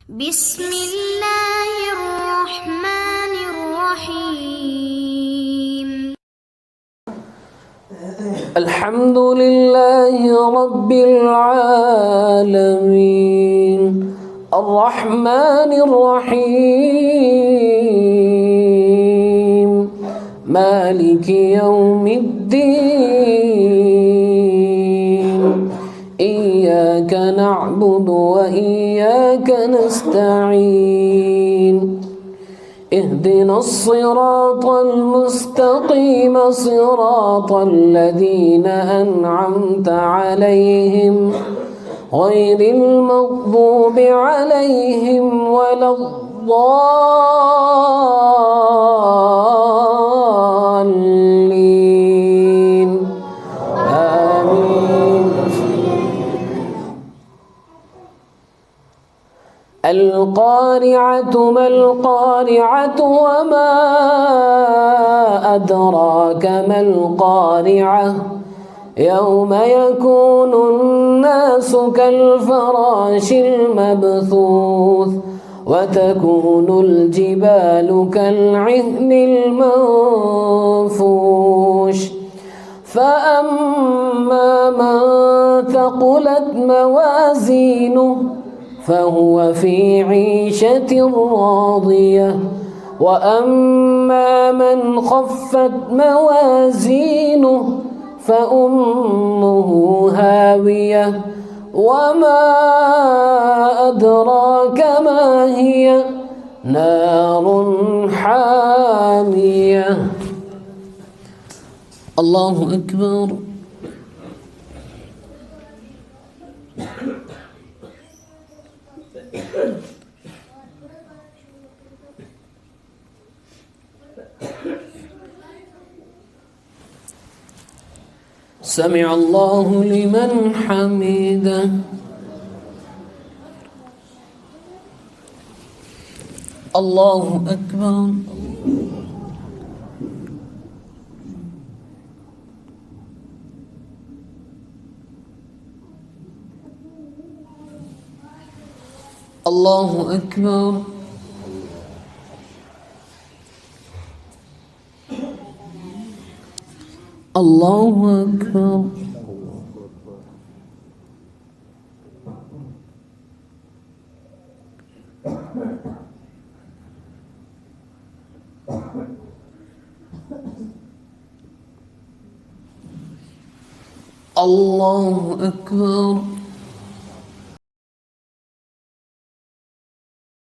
بسم الله الرحمن الرحيم. الحمد لله رب العالمين الرحمن الرحيم مالك يوم الدين إياك نعبد وإياك نستعين اهدنا الصراط المستقيم صراط الذين أنعمت عليهم غير المغضوب عليهم ولا الضالين آمين. القارعة ما القارعة وما أدراك ما القارعة يوم يكون الناس كالفراش المبثوث وتكون الجبال كالعهن المنفوش فأما من ثقلت موازينه فهو في عيشة راضية وأما من خفت موازينه فأمه هاوية وما أدراك ما هي نار حامية. الله أكبر. سمع الله لمن حمده. الله أكبر. الله أكبر. الله أكبر. الله أكبر.